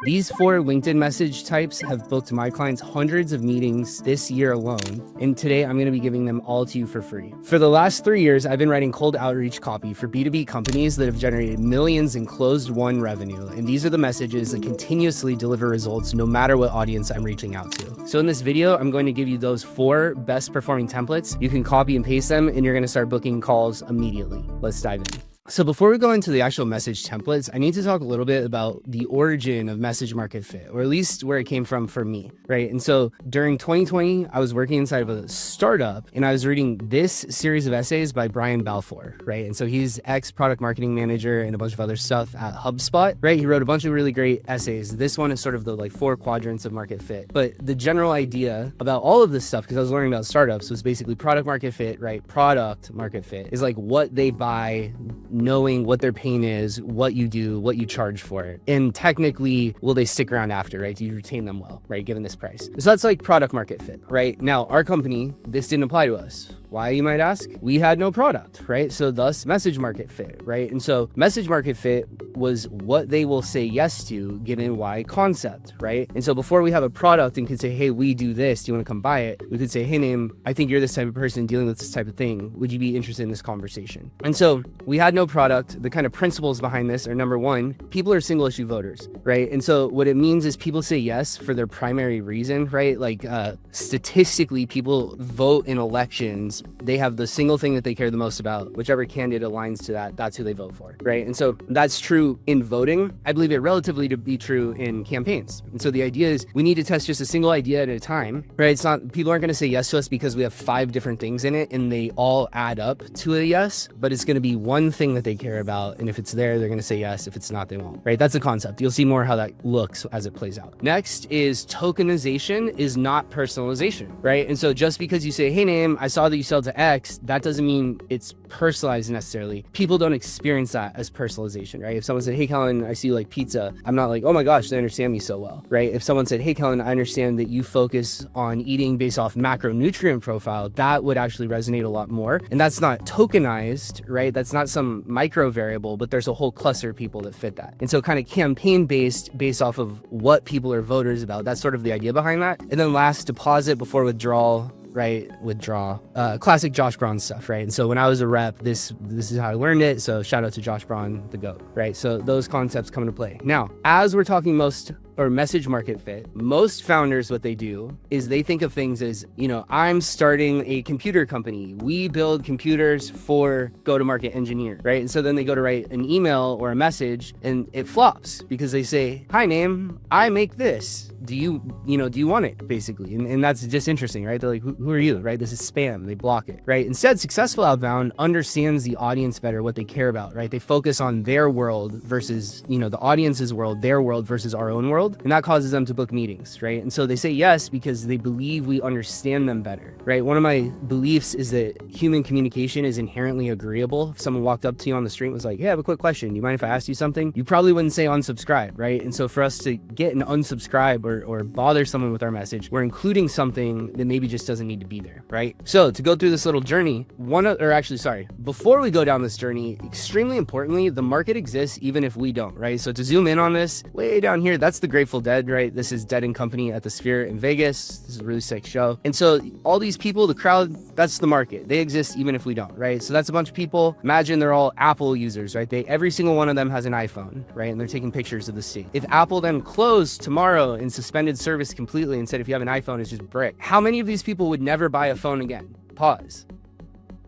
These 4 LinkedIn message types have booked my clients hundreds of meetings this year alone, and today I'm going to be giving them all to you for free. For the last 3 years, I've been writing cold outreach copy for B2B companies that have generated millions in closed-won revenue, and these are the messages that continuously deliver results no matter what audience I'm reaching out to. So in this video, I'm going to give you those 4 best performing templates. You can copy and paste them, and you're going to start booking calls immediately. Let's dive in. So before we go into the actual message templates, I need to talk a little bit about the origin of message market fit, or at least where it came from for me, right? And so during 2020, I was working inside of a startup and I was reading this series of essays by Brian Balfour, right? And so he's ex-product marketing manager and a bunch of other stuff at HubSpot, right? He wrote a bunch of really great essays. This one is sort of the 4 quadrants of market fit. But the general idea about all of this stuff, because I was learning about startups, was basically product market fit, right? Product market fit is like what they buy, knowing what their pain is, what you do, what you charge for it. And technically, will they stick around after, right? Do you retain them well, right? Given this price. So that's like product market fit, right? Now, our company, this didn't apply to us. Why, you might ask? We had no product, right? So thus message market fit, right? And so message market fit was what they will say yes to given Y concept, right? And so before we have a product and could say, hey, we do this, do you want to come buy it? We could say, hey, Naeem, I think you're this type of person dealing with this type of thing. Would you be interested in this conversation? And so we had no product. The kind of principles behind this are, number one, people are single issue voters, right? And so what it means is people say yes for their primary reason, right? Like statistically, people vote in elections. They have the single thing that they care the most about. Whichever candidate aligns to that, that's who they vote for, right? And so that's true in voting. I believe it relatively to be true in campaigns. And so the idea is we need to test just a single idea at a time, right? It's not, people aren't going to say yes to us because we have 5 different things in it and they all add up to a yes, but it's going to be one thing that they care about. And if it's there, they're going to say yes. If it's not, they won't, right? That's the concept. You'll see more how that looks as it plays out. Next is tokenization is not personalization, right? And so just because you say, hey, Naeem, I saw that you sell to X, that doesn't mean it's personalized necessarily. People don't experience that as personalization, right? If someone said, hey, Kellen, I see you like pizza, I'm not like, oh my gosh, they understand me so well, right? If someone said, hey, Kellen, I understand that you focus on eating based off macronutrient profile, that would actually resonate a lot more. And that's not tokenized, right? That's not some micro variable, but there's a whole cluster of people that fit that. And so kind of campaign based off of what people are voters about. That's sort of the idea behind that. And then last, deposit before withdrawal, right? Classic Josh Braun stuff, right? And so when I was a rep, this is how I learned it. So shout out to Josh Braun, the GOAT, right? So those concepts come into play. Now, as we're talking message market fit, most founders, what they do is they think of things as, I'm starting a computer company. We build computers for go-to-market engineer, right? And so then they go to write an email or a message and it flops because they say, hi, Naeem, I make this. Do you want it, basically? And that's just interesting, right? They're like, who are you, right? This is spam. They block it, right? Instead, successful outbound understands the audience better, what they care about, right? They focus on their world versus, the audience's world, their world versus our own world. And that causes them to book meetings, right? And so they say yes because they believe we understand them better, right? One of my beliefs is that human communication is inherently agreeable. If someone walked up to you on the street and was like, hey, I have a quick question. You mind if I ask you something? You probably wouldn't say unsubscribe, right? And so for us to get an unsubscribe or bother someone with our message, we're including something that maybe just doesn't need to be there, right? So to go through this little journey, before we go down this journey, extremely importantly, the market exists even if we don't, right? So to zoom in on this, way down here, that's the Grateful Dead, right? This is Dead & Company at the Sphere in Vegas. This is a really sick show. And so all these people, the crowd, that's the market. They exist even if we don't, right? So that's a bunch of people. Imagine they're all Apple users, right? Every single one of them has an iPhone, right? And they're taking pictures of the state. If Apple then closed tomorrow and suspended service completely and said, if you have an iPhone, it's just brick, how many of these people would never buy a phone again? Pause.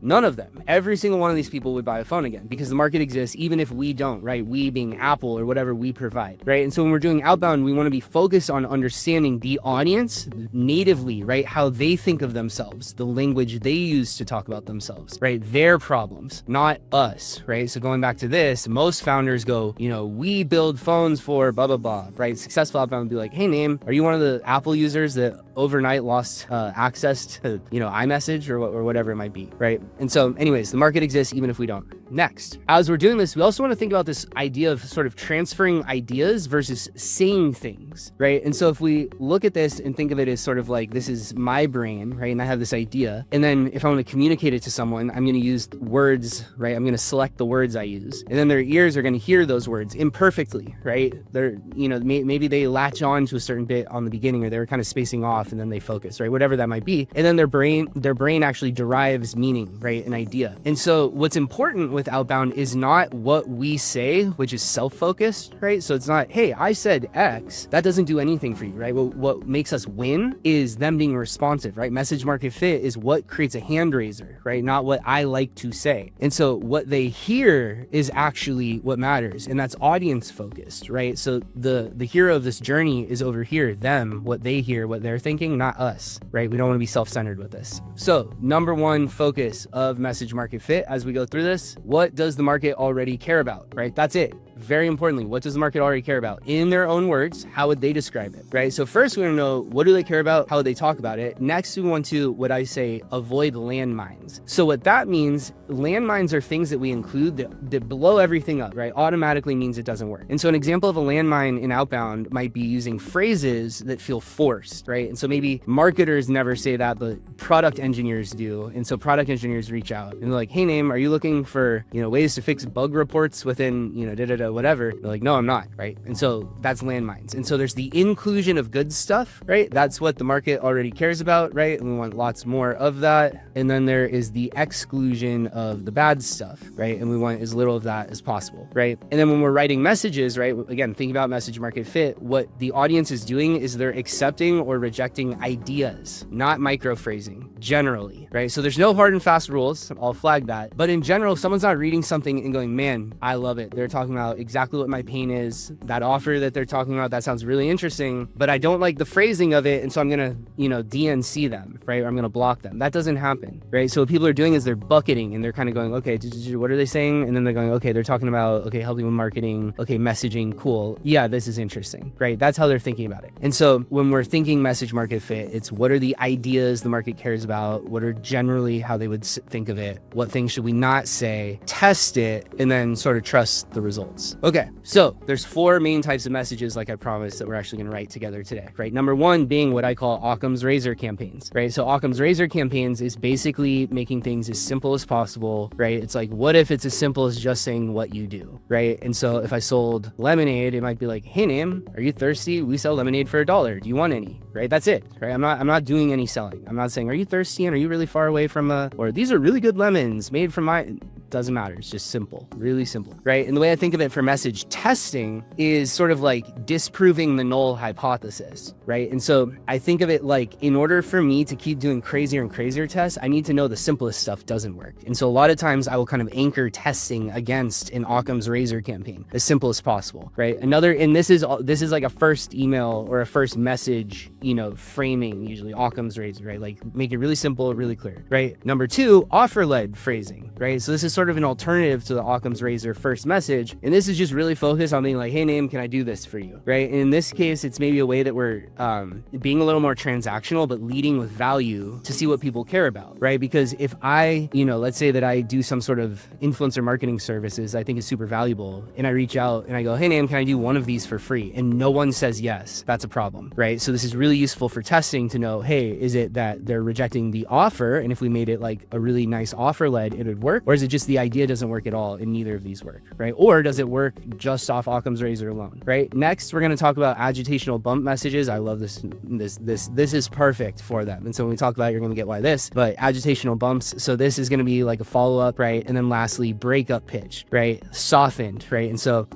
None of them. Every single one of these people would buy a phone again because the market exists even if we don't, right? We being Apple or whatever we provide, right? And so when we're doing outbound, we want to be focused on understanding the audience natively, right? How they think of themselves, the language they use to talk about themselves, right? Their problems, not us, right? So going back to this, most founders go, we build phones for blah, blah, blah, right? Successful outbound would be like, hey, Naeem, are you one of the Apple users that overnight lost access to, iMessage or whatever it might be, right? And so anyways, the market exists even if we don't. Next, as we're doing this, we also want to think about this idea of sort of transferring ideas versus saying things, right? And so if we look at this and think of it as sort of like, this is my brain, right? And I have this idea. And then if I want to communicate it to someone, I'm going to use words, right? I'm going to select the words I use. And then their ears are going to hear those words imperfectly, right? They're, maybe they latch on to a certain bit on the beginning, or they're kind of spacing off and then they focus, right? Whatever that might be. And then their brain actually derives meaning, right? An idea. And so what's important with outbound is not what we say, which is self-focused, right? So it's not, hey, I said X. That doesn't do anything for you, right? What makes us win is them being responsive, right? Message market fit is what creates a hand raiser, right? Not what I like to say. And so what they hear is actually what matters, and that's audience focused, right? So the hero of this journey is over here, them, what they hear, what they're thinking, not us, right? We don't want to be self-centered with this. So number one focus of message market fit as we go through this, what does the market already care about, right? That's it. Very importantly, what does the market already care about? In their own words, how would they describe it, right? So first we want to know, what do they care about? How would they talk about it? Next, we want to, what I say, avoid landmines. So what that means, landmines are things that we include that blow everything up, right? Automatically means it doesn't work. And so an example of a landmine in outbound might be using phrases that feel forced, right? And so maybe marketers never say that, but product engineers do. And so product engineers reach out and they're like, hey, Name, are you looking for, ways to fix bug reports within, whatever? They're like, no, I'm not, right? And so that's landmines. And so there's the inclusion of good stuff, right? That's what the market already cares about, right? And we want lots more of that. And then there is the exclusion of the bad stuff, right? And we want as little of that as possible, right? And then when we're writing messages, right? Again, think about message market fit. What the audience is doing is they're accepting or rejecting ideas, not microphrasing, generally, right? So there's no hard and fast rules. I'll flag that. But in general, if someone's not reading something and going, man, I love it. They're talking about exactly what my pain is. That offer that they're talking about, that sounds really interesting, but I don't like the phrasing of it. And so I'm going to, DNC them, right? Or I'm going to block them. That doesn't happen, right? So what people are doing is they're bucketing and they're kind of going, okay, what are they saying? And then they're going, okay, they're talking about, okay, helping with marketing. Okay, messaging. Cool. Yeah, this is interesting, right? That's how they're thinking about it. And so when we're thinking message market fit, it's what are the ideas the market cares about? What are generally how they would think of it? What things should we not say? Test it, and then sort of trust the results. Okay, so there's 4 main types of messages, like I promised, that we're actually going to write together today, right? Number 1 being what I call Occam's razor campaigns, right? So Occam's razor campaigns is basically making things as simple as possible, right? It's like, what if it's as simple as just saying what you do, right? And so if I sold lemonade, it might be like, hey, Name, are you thirsty? We sell lemonade for $1. Do you want any? Right? That's it, right? I'm not doing any selling. I'm not saying, are you thirsty and are you really far away from or these are really good lemons made from doesn't matter. It's just simple, really simple, right? And the way I think of it for message testing is sort of like disproving the null hypothesis, right? And so I think of it like, in order for me to keep doing crazier and crazier tests, I need to know the simplest stuff doesn't work. And so a lot of times I will kind of anchor testing against an Occam's razor campaign, as simple as possible, right? And this is like a first email or a first message, framing, usually Occam's razor, right? Like make it really simple, really clear, right? Number 2, offer-led phrasing, right? So this is sort of an alternative to the Occam's razor first message. And this is just really focused on being like, hey, Name, can I do this for you, right? And in this case, it's maybe a way that we're being a little more transactional, but leading with value to see what people care about, right? Because if I, let's say that I do some sort of influencer marketing services I think is super valuable, and I reach out and I go, hey, Name, can I do one of these for free? And no one says yes, that's a problem, right? So this is really useful for testing to know, hey, is it that they're rejecting the offer? And if we made it like a really nice offer-led, it would work? Or is it just the idea doesn't work at all and neither of these work, right? Or does it work just off Occam's razor alone, right? Next, we're going to talk about agitational bump messages. I love this is perfect for them. And so when we talk about it, you're going to get why this, but agitational bumps. So this is going to be like a follow-up, right? And then lastly, breakup pitch, right? Softened, right? And so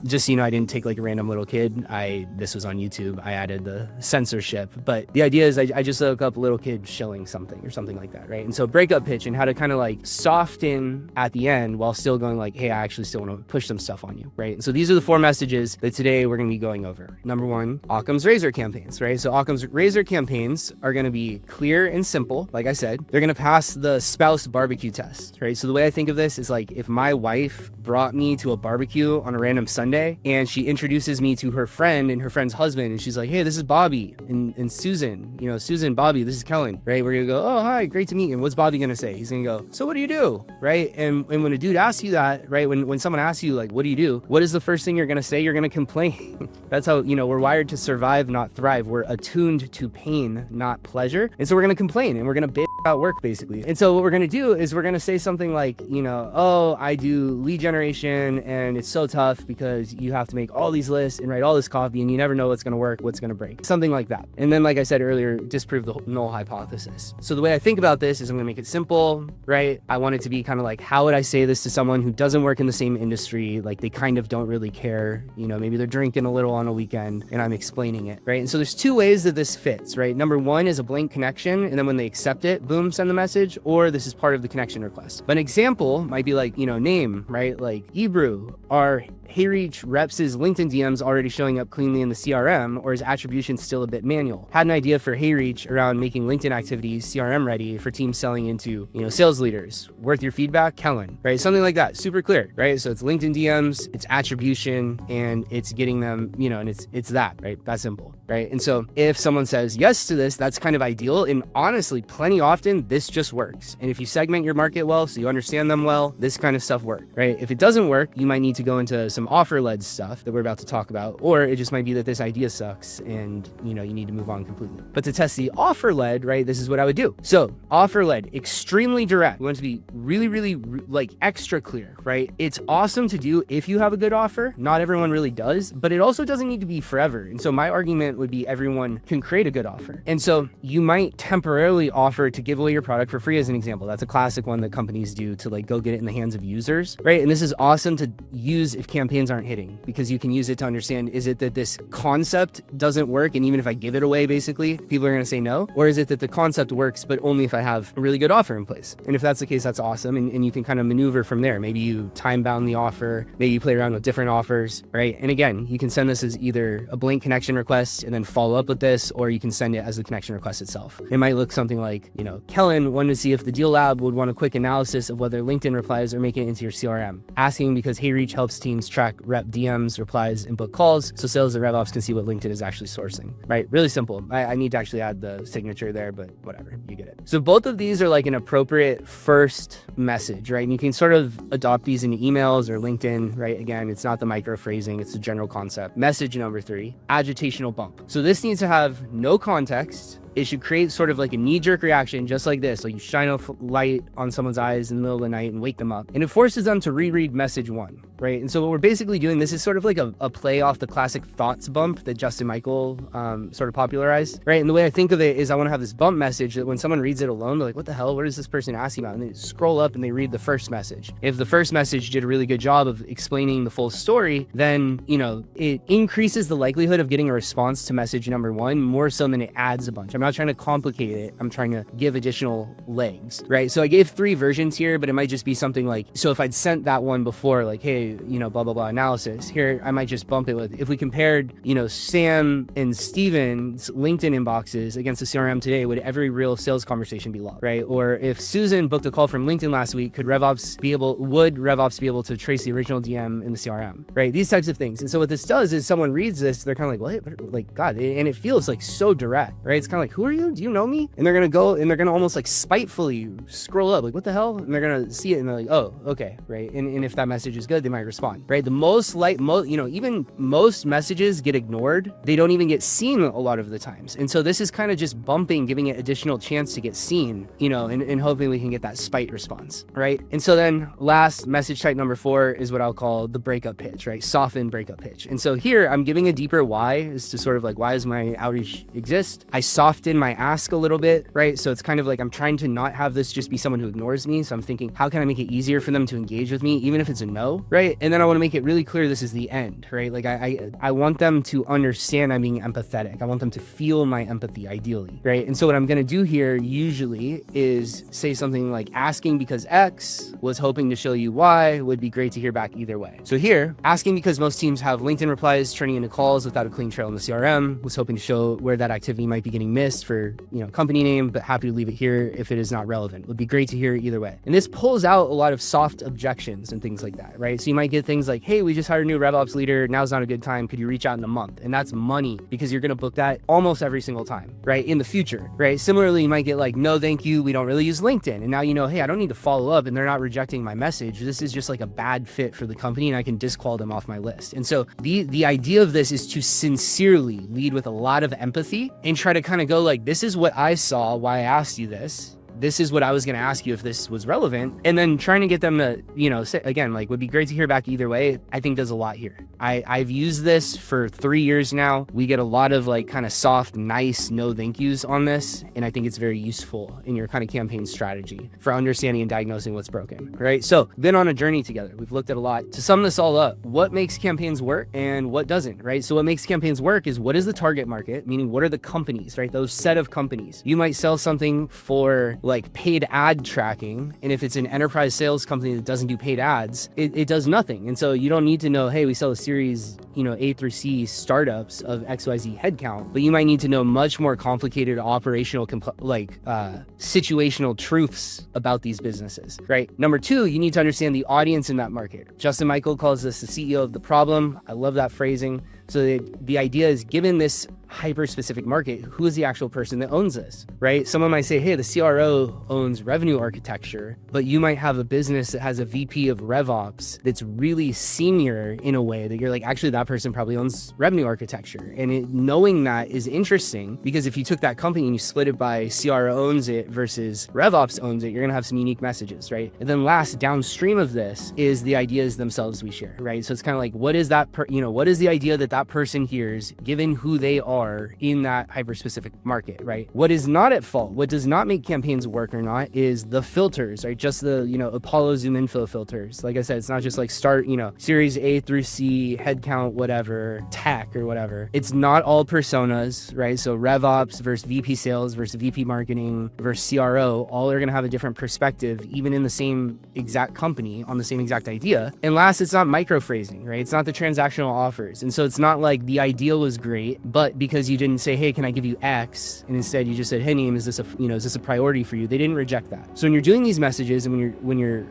just so you know, I didn't take like a random little kid. This was on YouTube. I added the censorship, but the idea is I just look up a little kid shilling something or something like that, right? And so breakup pitch and how to kind of like soften at the end while still going like, hey, I actually still want to push some stuff on you, right? And so these are the 4 messages that today we're going to be going over. Number 1, Occam's razor campaigns, right? So Occam's razor campaigns are going to be clear and simple. Like I said, they're going to pass the spouse barbecue test, right? So the way I think of this is like, if my wife brought me to a barbecue on a random Sunday and she introduces me to her friend and her friend's husband, and she's like, hey, this is Bobby and Susan, Susan, Bobby, this is Kellen, right? We're going to go, oh, hi, great to meet you. And what's Bobby going to say? He's going to go, so what do you do? Right? right? And when a dude asks you that, right, when someone asks you like, what do? What is the first thing you're gonna say? You're gonna complain. That's how, we're wired to survive, not thrive. We're attuned to pain, not pleasure. And so we're gonna complain and we're gonna bitch about work basically. And so what we're gonna do is we're gonna say something like, oh, I do lead generation and it's so tough because you have to make all these lists and write all this copy and you never know what's gonna work, what's gonna break, something like that. And then, like I said earlier, disprove the null hypothesis. So the way I think about this is I'm gonna make it simple, right? I want it to be kind of like, how would I say this to someone who doesn't work in the same industry? Like they kind of don't really care, maybe they're drinking a little on a weekend and I'm explaining it, right? And so there's two ways that this fits, right? Number one is a blank connection, and then when they accept it, boom, send the message, or this is part of the connection request. But an example might be like, name, right? Like Ebru, are HeyReach reps' LinkedIn DMs already showing up cleanly in the CRM, or is attribution still a bit manual? Had an idea for HeyReach around making LinkedIn activities CRM ready for teams selling into, sales leaders. Worth your feedback, Kellen, right? Something like that, super clear, right? So it's LinkedIn DMs, it's attribution, and it's getting them, and it's that, right? That's simple, right? And so if someone says yes to this, that's kind of ideal. And honestly, plenty often, this just works. And if you segment your market well, so you understand them well, this kind of stuff works, right? If it doesn't work, you might need to go into some offer-led stuff that we're about to talk about, or it just might be that this idea sucks and you need to move on completely. But to test the offer-led, right, this is what I would do. So offer-led, extremely direct. We want to be really, really like extra clear, right? It's awesome to do if you have a good offer. Not everyone really does, but it also doesn't need to be forever. And so my argument would be everyone can create a good offer. And so you might temporarily offer to give away your product for free as an example. That's a classic one that companies do to like go get it in the hands of users, right? And this is awesome to use if campaigns aren't hitting, because you can use it to understand, is it that this concept doesn't work and even if I give it away, basically people are going to say no? Or is it that the concept works but only if I have a really good offer in place? And if that's the case, that's awesome. And you can kind of maneuver from there. Maybe you time bound the offer, maybe you play around with different offers, right? And again, you can send this as either a blank connection request and then follow up with this, or you can send it as the connection request itself. It might look something like, Kellen wanted to see if the deal lab would want a quick analysis of whether LinkedIn replies are making it into your CRM. Asking because HeyReach helps teams track rep DMs, replies, and book calls, so sales and RevOps can see what LinkedIn is actually sourcing, right? Really simple. I need to actually add the signature there, but whatever, you get it. So both of these are like an appropriate first message, right? And you can sort of adopt these in emails or LinkedIn, right? Again, it's not the micro phrasing, it's the general concept. Message number 3, agitational bump. So this needs to have no context. It should create sort of like a knee-jerk reaction, just like this. Like you shine a light on someone's eyes in the middle of the night and wake them up. And it forces them to reread message 1, right? And so what we're basically doing, this is sort of like a play off the classic thoughts bump that Justin Michael sort of popularized, right? And the way I think of it is I want to have this bump message that when someone reads it alone, they're like, what the hell? What is this person asking about? And they scroll up and they read the first message. If the first message did a really good job of explaining the full story, then, it increases the likelihood of getting a response to message number 1 more so than it adds a bunch. I'm not trying to complicate it. I'm trying to give additional legs, right? So I gave 3 versions here, but it might just be something like, so if I'd sent that one before, like, hey, blah, blah, blah analysis, here I might just bump it with, if we compared, Sam and Steven's LinkedIn inboxes against the CRM today, would every real sales conversation be logged, right? Or if Susan booked a call from LinkedIn last week, would RevOps be able to trace the original DM in the CRM, right? These types of things. And so what this does is someone reads this, they're kind of like, what? Like, God, and it feels like so direct, right? It's kind of like, who are you? Do you know me? And they're going to go and they're going to almost like spitefully scroll up, like, what the hell? And they're going to see it and they're like, oh, okay, right? And if that message is good, they might respond, right? Even most messages get ignored. They don't even get seen a lot of the times. And so this is kind of just bumping, giving it additional chance to get seen, and hoping we can get that spite response, right? And so then last message type number 4 is what I'll call the breakup pitch, right? Soften breakup pitch. And so here I'm giving a deeper why as to sort of like, why does my outreach exist? I soften my ask a little bit, right? So it's kind of like I'm trying to not have this just be someone who ignores me. So I'm thinking, how can I make it easier for them to engage with me, even if it's a no, right? And then I want to make it really clear this is the end, right? Like I want them to understand I'm being empathetic. I want them to feel my empathy, ideally, right? And so what I'm going to do here usually is say something like, asking because X, was hoping to show you Y, would be great to hear back either way. So here, asking because most teams have LinkedIn replies turning into calls without a clean trail in the CRM, was hoping to show where that activity might be getting missed for, company name, but happy to leave it here if it is not relevant. Would be great to hear either way. And this pulls out a lot of soft objections and things like that, right? So, you might get things like, hey, we just hired a new RevOps leader. Now's not a good time. Could you reach out in a month? And that's money because you're going to book that almost every single time, right? In the future, right? Similarly, you might get like, no, thank you. We don't really use LinkedIn. And now you know, hey, I don't need to follow up and they're not rejecting my message. This is just like a bad fit for the company and I can disqual them off my list. And so the idea of this is to sincerely lead with a lot of empathy and try to kind of go like, this is what I saw, why I asked you this. This is what I was going to ask you if this was relevant. And then trying to get them to, you know, say, again, like would be great to hear back either way. I think does a lot here. I've used this for 3 years now. We get a lot of like kind of soft, nice, no thank yous on this. And I think it's very useful in your kind of campaign strategy for understanding and diagnosing what's broken, right? So been on a journey together. We've looked at a lot. To sum this all up, what makes campaigns work and what doesn't, right? So what makes campaigns work is what is the target market, meaning what are the companies, right? Those set of companies. You might sell something for like paid ad tracking. And if it's an enterprise sales company that doesn't do paid ads, it does nothing. And so you don't need to know, hey, we sell a series, you know, A through C startups of XYZ headcount, but you might need to know much more complicated operational, situational truths about these businesses, right? Number two, you need to understand the audience in that market. Justin Michael calls this the CEO of the problem. I love that phrasing. So the idea is, given this hyper-specific market, who is the actual person that owns this, right? Someone might say, hey, the CRO owns revenue architecture, but you might have a business that has a VP of RevOps that's really senior in a way that you're like, actually, that person probably owns revenue architecture. And knowing that is interesting because if you took that company and you split it by CRO owns it versus RevOps owns it, you're gonna have some unique messages, right? And then last, downstream of this is the ideas themselves we share, right? So it's kind of like, what is that, what is the idea that person hears given who they are in that hyper-specific market, right? What is not at fault, what does not make campaigns work or not is the filters, right? Just the, Apollo zoom info filters. Like I said, it's not just like start, series A through C, headcount, whatever, tech or whatever. It's not all personas, right? So RevOps versus VP sales versus VP marketing versus CRO, all are going to have a different perspective, even in the same exact company on the same exact idea. And last, it's not microphrasing, right? It's not the transactional offers. And so it's not like the ideal was great, but because you didn't say, hey, can I give you X? And instead you just said, hey, Neem, is this a priority for you? They didn't reject that. So when you're doing these messages and when you're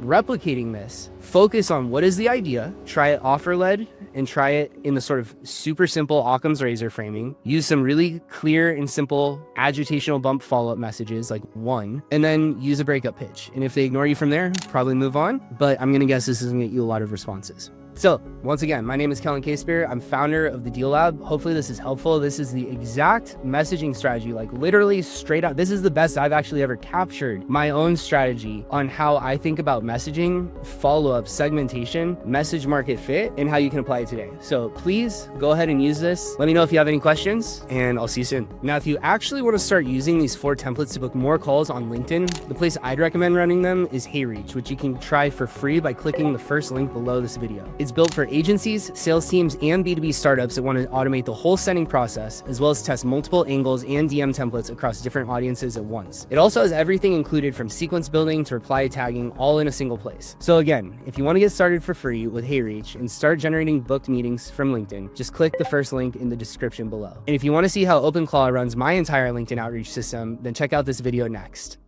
replicating this, focus on what is the idea, try it offer-led and try it in the sort of super simple Occam's razor framing. Use some really clear and simple agitational bump follow-up messages, like one, and then use a breakup pitch. And if they ignore you from there, probably move on. But I'm gonna guess this is gonna get you a lot of responses. So once again, my name is Kellen K-Spear. I'm founder of the Deal Lab. Hopefully this is helpful. This is the exact messaging strategy, like literally straight out. This is the best I've actually ever captured my own strategy on how I think about messaging, follow-up, segmentation, message market fit, and how you can apply it today. So please go ahead and use this. Let me know if you have any questions and I'll see you soon. Now, if you actually want to start using these 4 templates to book more calls on LinkedIn, the place I'd recommend running them is HeyReach, which you can try for free by clicking the first link below this video. It's built for agencies, sales teams, and B2B startups that want to automate the whole sending process, as well as test multiple angles and DM templates across different audiences at once. It also has everything included from sequence building to reply tagging, all in a single place. So again, if you want to get started for free with HeyReach and start generating booked meetings from LinkedIn, just click the first link in the description below. And if you want to see how OpenClaw runs my entire LinkedIn outreach system, then check out this video next.